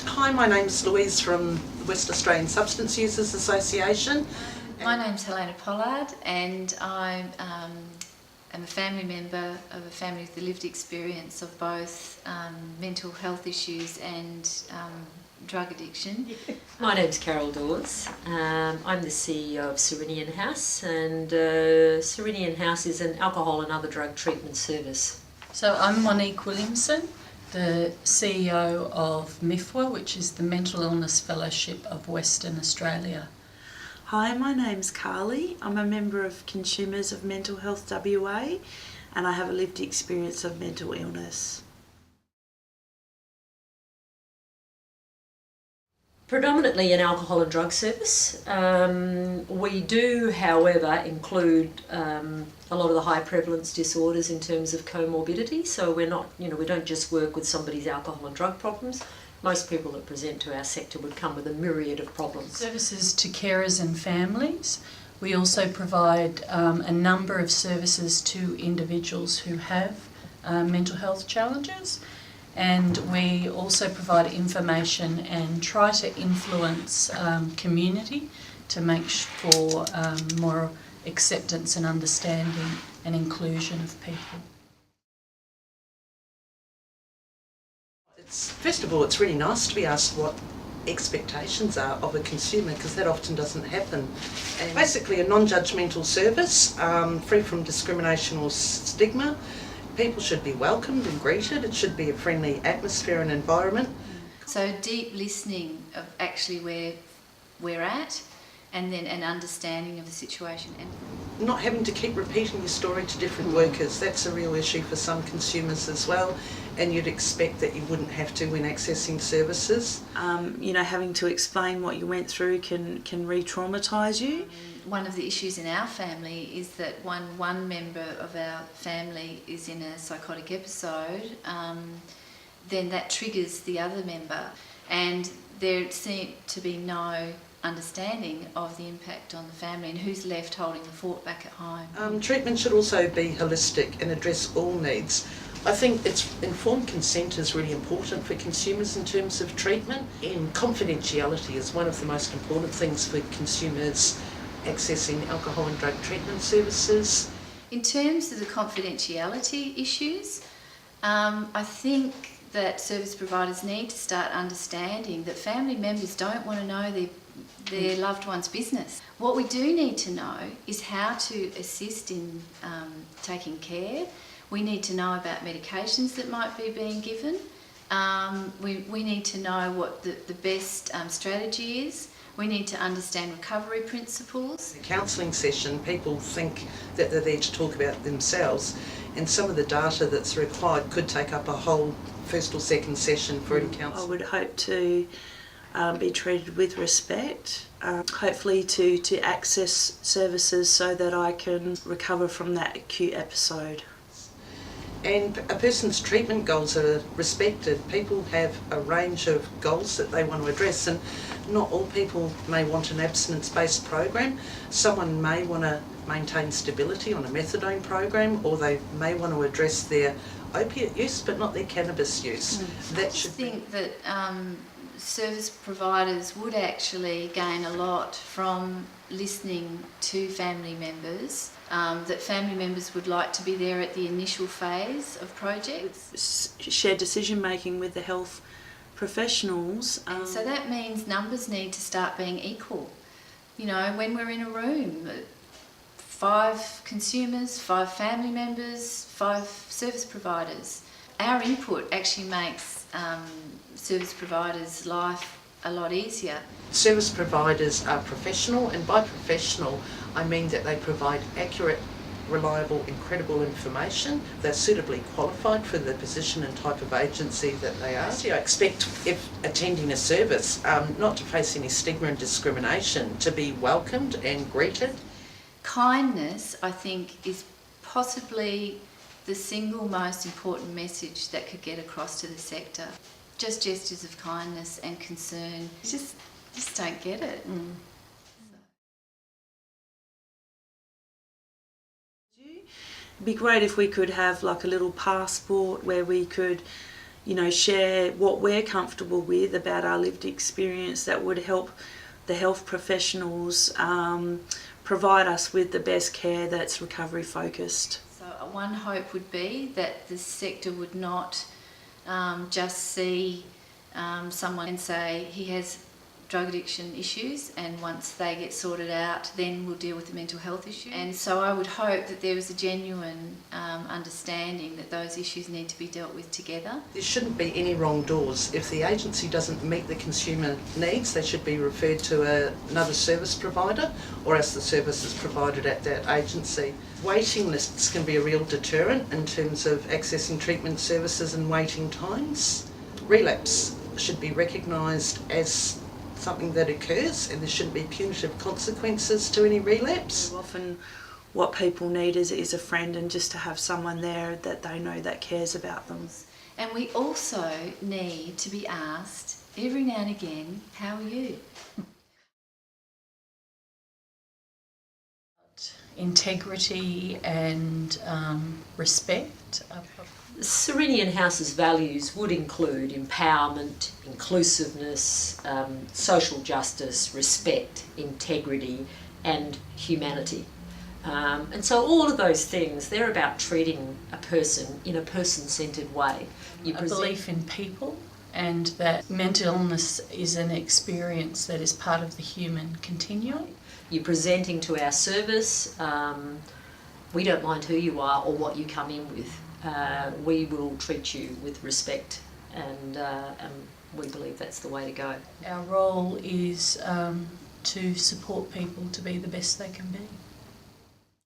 Hi, my name's Louise from the West Australian Substance Users Association. My name's Helena Pollard, and I am a family member of a family with the lived experience of both mental health issues and drug addiction. My name's Carol Dawes. I'm the CEO of Serenian House, and Serenian House is an alcohol and other drug treatment service. So I'm Monique Williamson, the CEO of MIFWA, which is the Mental Illness Fellowship of Western Australia. Hi, my name's Carly. I'm a member of Consumers of Mental Health WA, and I have a lived experience of mental illness. Predominantly an alcohol and drug service. We do, however, include a lot of the high prevalence disorders in terms of comorbidity. So we're not, we don't just work with somebody's alcohol and drug problems. Most people that present to our sector would come with a myriad of problems. Services to carers and families. We also provide a number of services to individuals who have mental health challenges. And we also provide information and try to influence community to make for more acceptance and understanding and inclusion of people. First of all, it's really nice to be asked what expectations are of a consumer, because that often doesn't happen. And basically a non-judgmental service, free from discrimination or stigma. People should be welcomed and greeted. It should be a friendly atmosphere and environment. So deep listening of actually where we're at, and then an understanding of the situation. And not having to keep repeating your story to different workers, that's a real issue for some consumers as well, and you'd expect that you wouldn't have to when accessing services. Having to explain what you went through can re-traumatise you. One of the issues in our family is that one member of our family is in a psychotic episode, then that triggers the other member, and there seems to be no understanding of the impact on the family and who's left holding the fort back at home. Treatment should also be holistic and address all needs. I think informed consent is really important for consumers in terms of treatment, and confidentiality is one of the most important things for consumers accessing alcohol and drug treatment services. In terms of the confidentiality issues, I think that service providers need to start understanding that family members don't want to know their loved one's business. What we do need to know is how to assist in taking care. We need to know about medications that might be being given. We need to know what the best strategy is. We need to understand recovery principles. In a counselling session, people think that they're there to talk about themselves, and some of the data that's required could take up a whole first or second session for any counsellor. I would hope to be treated with respect, hopefully to access services so that I can recover from that acute episode. And a person's treatment goals are respected. People have a range of goals that they want to address, and not all people may want an abstinence-based program. Someone may want to maintain stability on a methadone program, or they may want to address their opiate use but not their cannabis use. I think that service providers would actually gain a lot from listening to family members, that family members would like to be there at the initial phase of projects. Shared decision making with the health professionals. So that means numbers need to start being equal. When we're in a room, 5 consumers, 5 family members, 5 service providers. Our input actually makes service providers' life a lot easier. Service providers are professional, and by professional I mean that they provide accurate, reliable and credible information. They're suitably qualified for the position and type of agency that they are. So I expect, if attending a service, not to face any stigma and discrimination, to be welcomed and greeted. Kindness, I think, is possibly the single most important message that could get across to the sector. Just gestures of kindness and concern. Just don't get it. It'd be great if we could have like a little passport where we could, share what we're comfortable with about our lived experience that would help the health professionals provide us with the best care that's recovery focused. So one hope would be that the sector would not just see someone and say he has drug addiction issues, and once they get sorted out then we'll deal with the mental health issue. And so I would hope that there was a genuine understanding that those issues need to be dealt with together. There shouldn't be any wrong doors. If the agency doesn't meet the consumer needs, they should be referred to another service provider, or else the service is provided at that agency. Waiting lists can be a real deterrent in terms of accessing treatment services and waiting times. Relapse should be recognised as something that occurs, and there shouldn't be punitive consequences to any relapse. Often what people need is a friend, and just to have someone there that they know that cares about them. And we also need to be asked every now and again, how are you? Integrity and respect. Serenian House's values would include empowerment, inclusiveness, social justice, respect, integrity and humanity. And so all of those things, they're about treating a person in a person-centred way. A belief in people, and that mental illness is an experience that is part of the human continuum. You're presenting to our service. We don't mind who you are or what you come in with. We will treat you with respect, and we believe that's the way to go. Our role is to support people to be the best they can be.